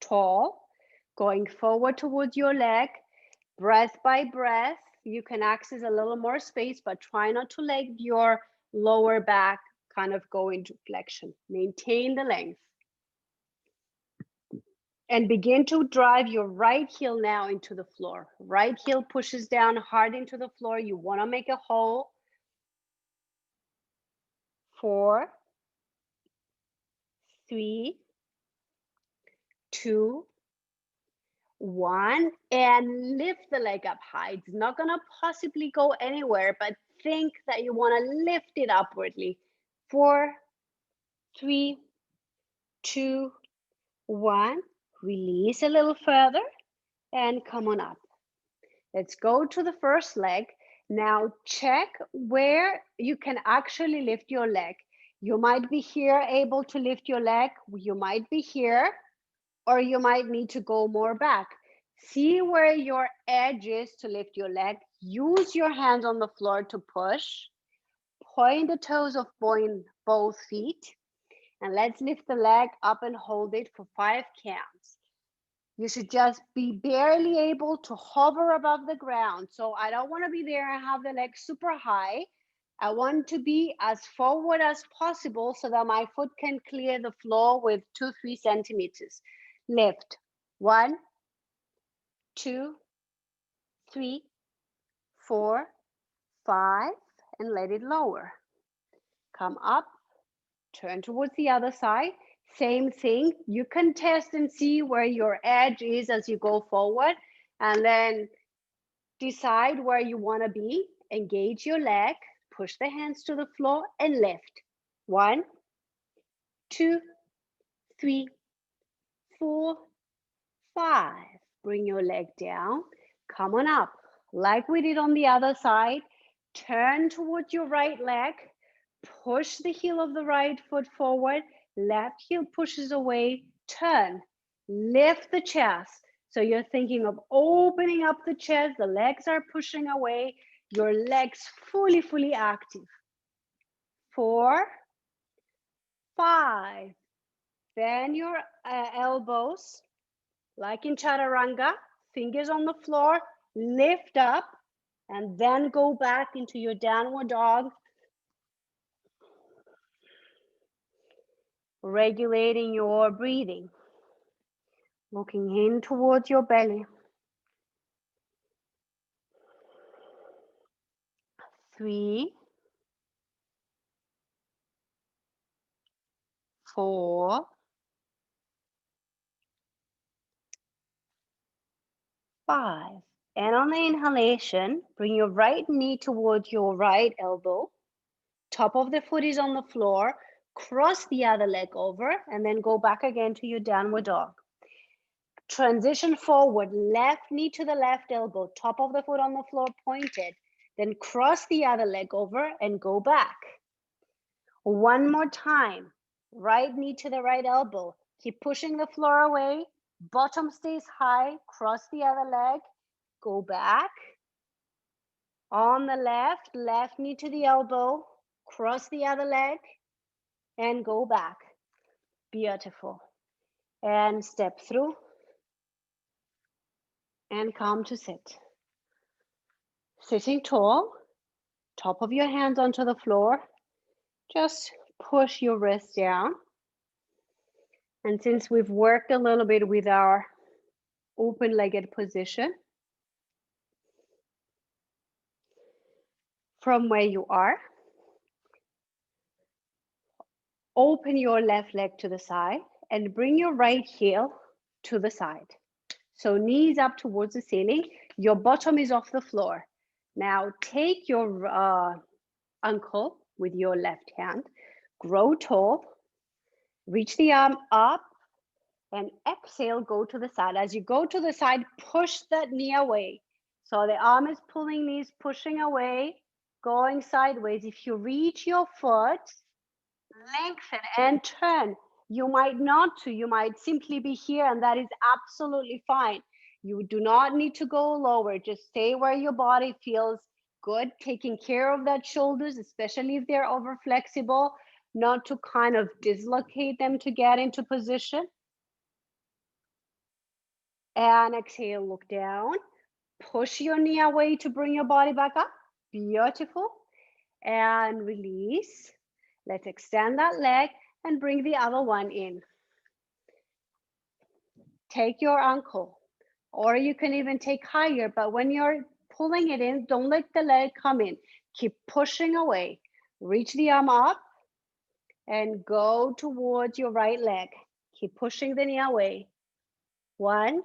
Tall, going forward towards your leg, breath by breath. You can access a little more space, but try not to let your lower back kind of go into flexion. Maintain the length. And begin to drive your right heel now into the floor. Right heel pushes down hard into the floor. You want to make a hole. 4, 3, 2, 1, and lift the leg up high. It's not going to possibly go anywhere, but think that you want to lift it upwardly. 4, 3, 2, 1. Release a little further and come on up. Let's go to the first leg. Now check where you can actually lift your leg. You might be here able to lift your leg. You might be here, or you might need to go more back. See where your edge is to lift your leg. Use your hands on the floor to push. Point the toes of both feet. And let's lift the leg up and hold it for 5 counts. You should just be barely able to hover above the ground. So I don't want to be there and have the leg super high. I want to be as forward as possible so that my foot can clear the floor with 2-3 centimeters. Lift. 1, 2, 3, 4, 5, and let it lower. Come up, turn towards the other side. Same thing. You can test and see where your edge is as you go forward, and then decide where you want to be. Engage your leg, push the hands to the floor, and lift. 1, 2, 3, 4, 5. Bring your leg down. Come on up. Like we did on the other side. Turn towards your right leg. Push the heel of the right foot forward. Left heel pushes away. Turn. Lift the chest. So you're thinking of opening up the chest. The legs are pushing away. Your legs fully active. 4, 5. Bend your elbows. Like in chaturanga, fingers on the floor, lift up, and then go back into your downward dog. Regulating your breathing. Looking in towards your belly. 3, 4, 5. And on the inhalation, bring your right knee towards your right elbow. Top of the foot is on the floor. Cross the other leg over and then go back again to your downward dog. Transition forward, left knee to the left elbow, top of the foot on the floor pointed. Then cross the other leg over and go back. One more time, right knee to the right elbow. Keep pushing the floor away. Bottom stays high, cross the other leg, go back. On the left, left knee to the elbow, cross the other leg, and go back. Beautiful. And step through. And come to sit. Sitting tall, top of your hands onto the floor. Just push your wrist down. And since we've worked a little bit with our open-legged position, from where you are, Open your left leg to the side and bring your right heel to the side. So knees up towards the ceiling. Your bottom is off the floor. Now take your ankle with your left hand, grow tall, reach the arm up, and exhale, go to the side. As you go to the side, push that knee away. So the arm is pulling, knees pushing away, going sideways. If you reach your foot, lengthen and turn. You might not to, you might simply be here, and that is absolutely fine. You do not need to go lower. Just stay where your body feels good, taking care of that shoulders, especially if they're over flexible, not to kind of dislocate them to get into position. And exhale, look down. Push your knee away to bring your body back up. Beautiful. And release. Let's extend that leg and bring the other one in. Take your ankle, or you can even take higher, but when you're pulling it in, don't let the leg come in. Keep pushing away. Reach the arm up and go towards your right leg. Keep pushing the knee away. 1.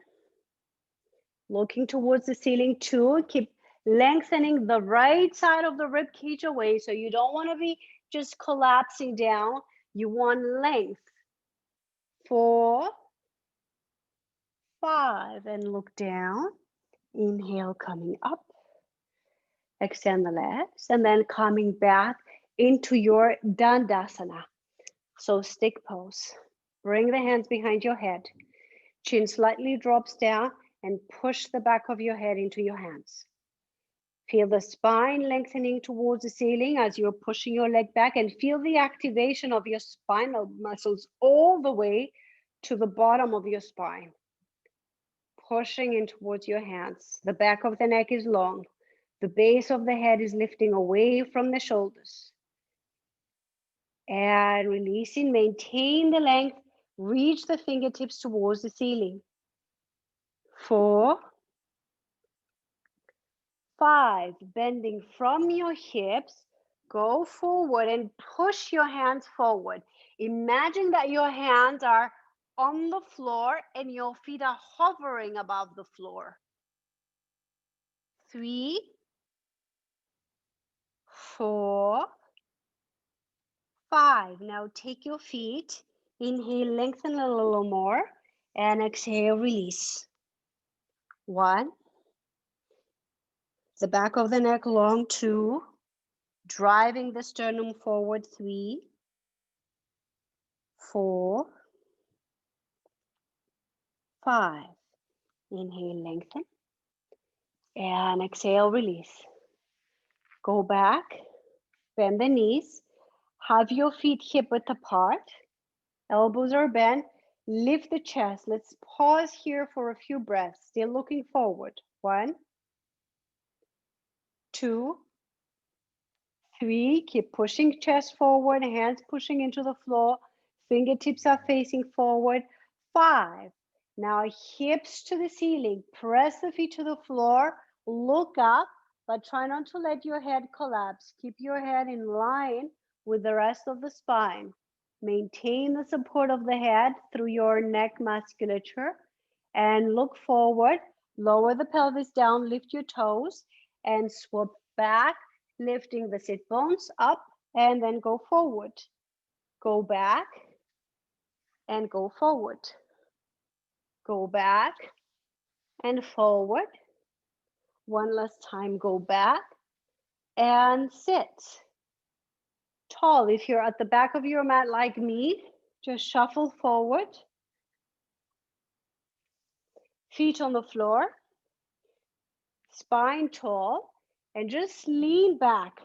Looking towards the ceiling. 2. Keep lengthening the right side of the rib cage away. So you don't want to be just collapsing down. You want length. 4, 5, and look down. Inhale, coming up. Extend the legs, and then coming back into your Dandasana. So stick pose. Bring the hands behind your head. Chin slightly drops down and push the back of your head into your hands. Feel the spine lengthening towards the ceiling as you're pushing your leg back, and feel the activation of your spinal muscles all the way to the bottom of your spine. Pushing in towards your hands. The back of the neck is long. The base of the head is lifting away from the shoulders. And releasing, maintain the length. Reach the fingertips towards the ceiling. 4, 5, bending from your hips, go forward and push your hands forward. Imagine that your hands are on the floor and your feet are hovering above the floor. 3, 4, 5. Now take your feet, inhale, lengthen a little more, and exhale, release. 1, the back of the neck long. 2, driving the sternum forward. 3, 4, 5. Inhale, lengthen, and exhale, release. Go back, bend the knees, have your feet hip width apart, elbows are bent, lift the chest. Let's pause here for a few breaths, still looking forward. 1, 2, 3, keep pushing chest forward, hands pushing into the floor, fingertips are facing forward. 5, now hips to the ceiling, press the feet to the floor, look up, but try not to let your head collapse. Keep your head in line with the rest of the spine. Maintain the support of the head through your neck musculature and look forward. Lower the pelvis down, lift your toes and swap back, lifting the sit bones up, and then go forward. Go back and go forward. Go back and forward. One last time, go back and sit. Tall, if you're at the back of your mat like me, just shuffle forward. Feet on the floor, spine tall, and just lean back.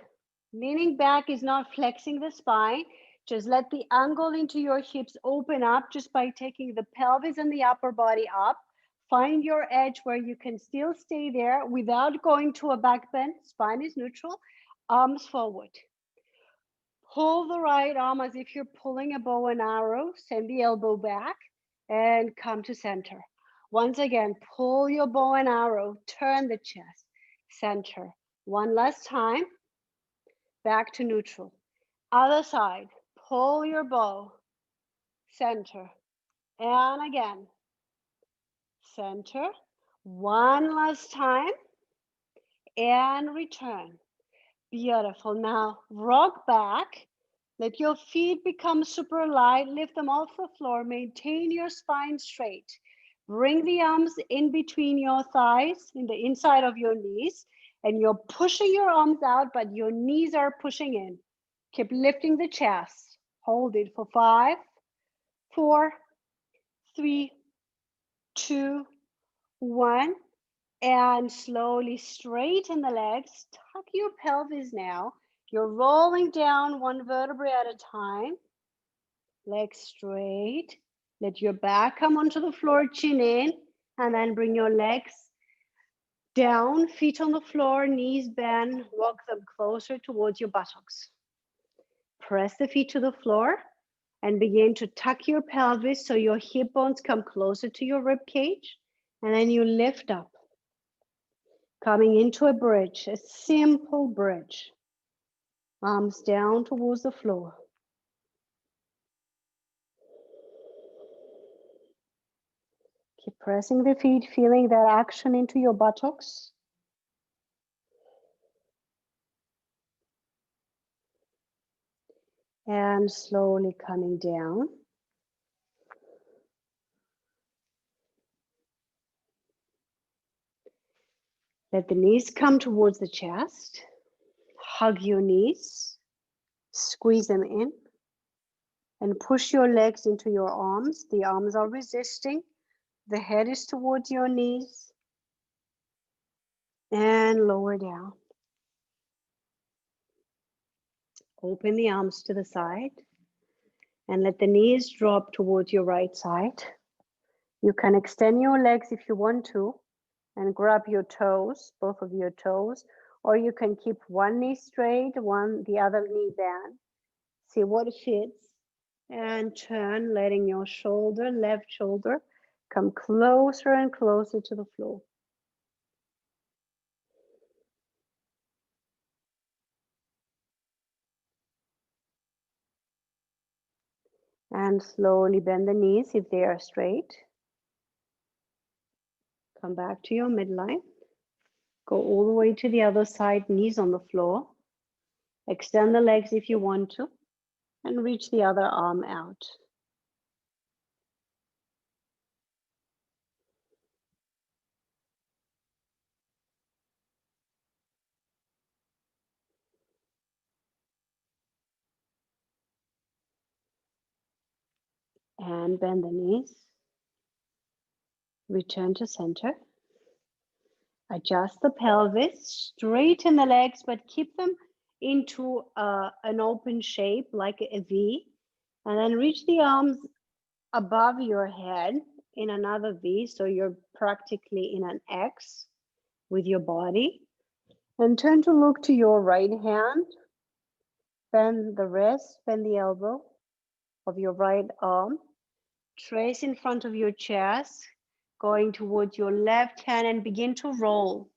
Leaning back is not flexing the spine. Just let the angle into your hips open up just by taking the pelvis and the upper body up. Find your edge where you can still stay there without going to a back bend. Spine is neutral, arms forward. Pull the right arm as if you're pulling a bow and arrow. Send the elbow back and come to center. Once again, pull your bow and arrow, turn the chest, center. One last time, back to neutral. Other side, pull your bow, center, and again, center, one last time, and return. Beautiful. Now rock back. Let your feet become super light. Lift them off the floor. Maintain your spine straight. Bring the arms in between your thighs, in the inside of your knees, and you're pushing your arms out, but your knees are pushing in. Keep lifting the chest. Hold it for 5, 4, 3, 2, 1. And slowly straighten the legs. Tuck your pelvis now. You're rolling down one vertebrae at a time. Legs straight. Let your back come onto the floor, chin in, and then bring your legs down, feet on the floor, knees bend, walk them closer towards your buttocks. Press the feet to the floor and begin to tuck your pelvis so your hip bones come closer to your rib cage, and then you lift up. Coming into a bridge, a simple bridge. Arms down towards the floor. Keep pressing the feet, feeling that action into your buttocks. And slowly coming down. Let the knees come towards the chest. Hug your knees. Squeeze them in. And push your legs into your arms. The arms are resisting. The head is towards your knees. And lower down. Open the arms to the side. And let the knees drop towards your right side. You can extend your legs if you want to. And grab your toes, both of your toes. Or you can keep one knee straight, the other knee bent. See what fits. And turn, letting your shoulder, left shoulder, come closer and closer to the floor. And slowly bend the knees if they are straight. Come back to your midline. Go all the way to the other side, knees on the floor. Extend the legs if you want to. And reach the other arm out. And bend the knees. Return to center. Adjust the pelvis, straighten the legs, but keep them into an open shape like a V. And then reach the arms above your head in another V. So you're practically in an X with your body. And turn to look to your right hand. Bend the wrist, bend the elbow of your right arm. Trace in front of your chest, going towards your left hand, and begin to roll.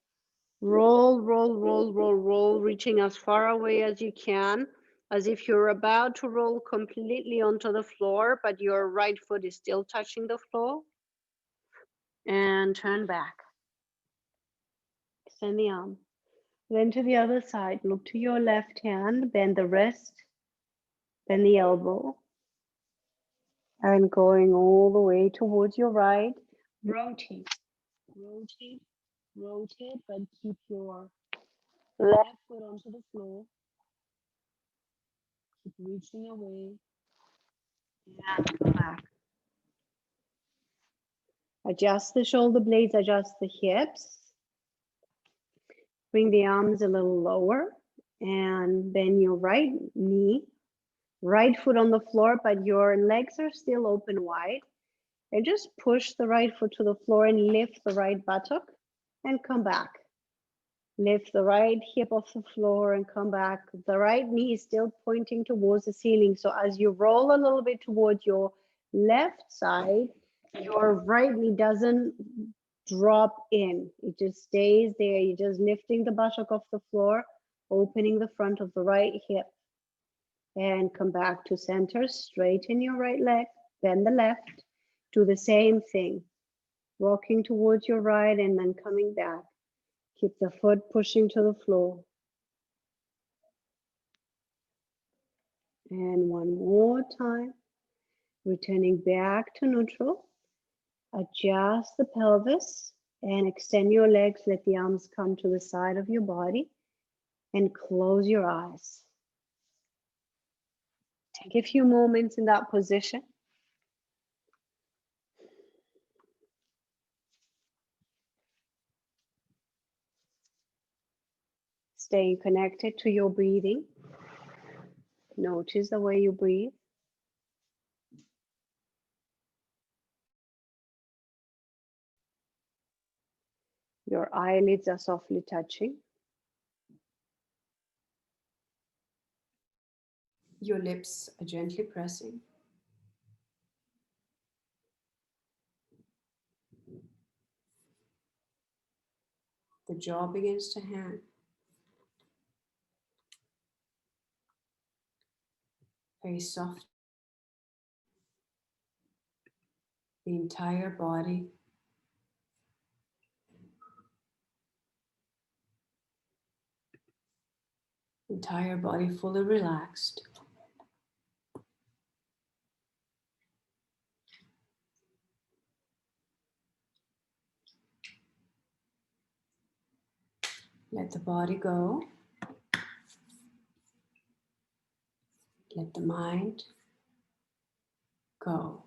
Roll, roll, roll, roll, roll, reaching as far away as you can, as if you're about to roll completely onto the floor, but your right foot is still touching the floor. And turn back. Extend the arm. Then to the other side, look to your left hand, bend the wrist, bend the elbow. And going all the way towards your right, rotate, rotate, rotate, but keep your left foot onto the floor. Keep reaching away. And come back. Adjust the shoulder blades, adjust the hips. Bring the arms a little lower and bend your right knee, right foot on the floor, but your legs are still open wide. And just push the right foot to the floor and lift the right buttock and come back. Lift the right hip off the floor and come back. The right knee is still pointing towards the ceiling. So as you roll a little bit towards your left side, your right knee doesn't drop in. It just stays there. You're just lifting the buttock off the floor, opening the front of the right hip. And come back to center, straighten your right leg, bend the left, do the same thing. Rocking towards your right and then coming back. Keep the foot pushing to the floor. And one more time, returning back to neutral. Adjust the pelvis and extend your legs. Let the arms come to the side of your body and close your eyes. Take a few moments in that position. Staying connected to your breathing. Notice the way you breathe. Your eyelids are softly touching. Your lips are gently pressing. The jaw begins to hang. Very soft. The entire body fully relaxed. Let the body go. Let the mind go.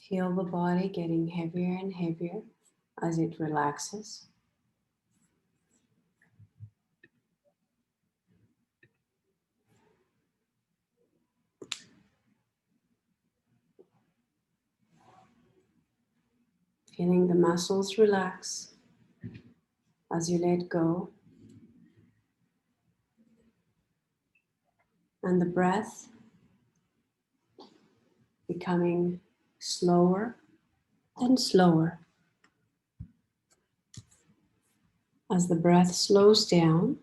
Feel the body getting heavier and heavier as it relaxes. Feeling the muscles relax as you let go. And the breath becoming slower and slower. As the breath slows down,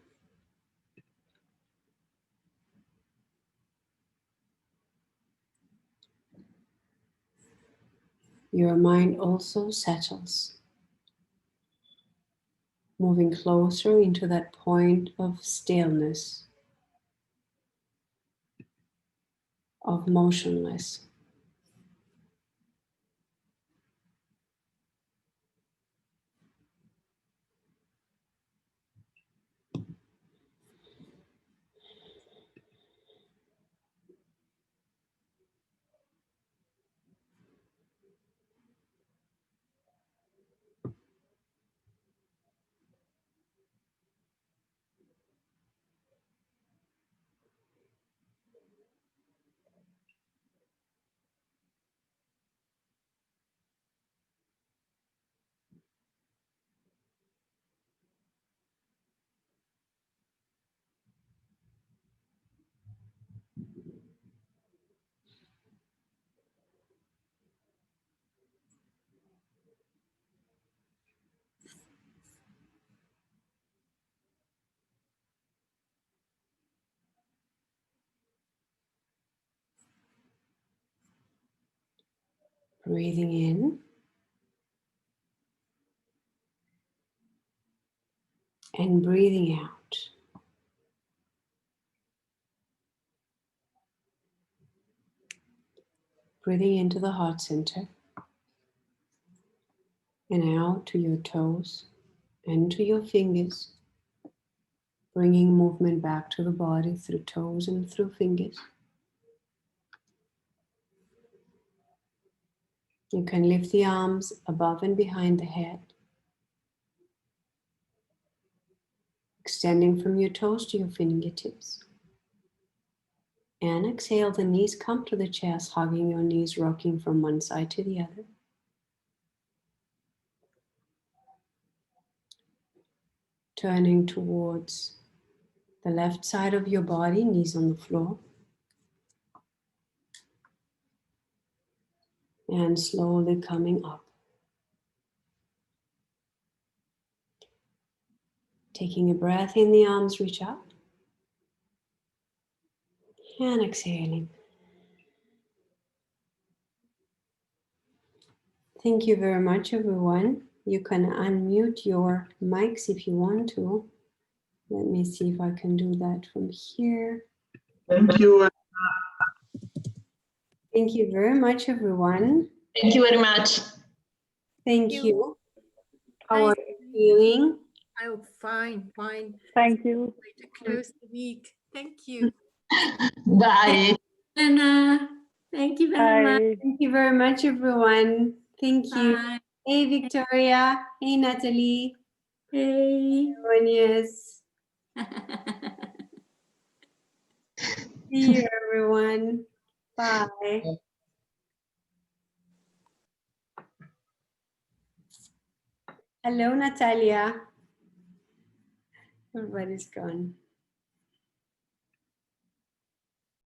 your mind also settles, moving closer into that point of stillness, of motionless. Breathing in and breathing out. Breathing into the heart center and out to your toes and to your fingers, bringing movement back to the body through toes and through fingers. You can lift the arms above and behind the head, extending from your toes to your fingertips. And exhale, the knees come to the chest, hugging your knees, rocking from one side to the other. Turning towards the left side of your body, knees on the floor. and slowly coming up. Taking a breath in, the arms reach up. And exhaling. Thank you very much, everyone. You can unmute your mics if you want to. Let me see if I can do that from here. Thank you. Thank you very much, everyone. Thank you very much. Thank You. you. How Hi. are you feeling? Oh, fine, fine. Thank you. Way to close the week. Thank you. Bye. Anna, thank you very much. Bye. Thank you very much, everyone. Thank you. Bye. Hey, Victoria. Hey, Natalie. Hey. Yes. See you, everyone. Bye. Hello, Natalia. Everybody's gone.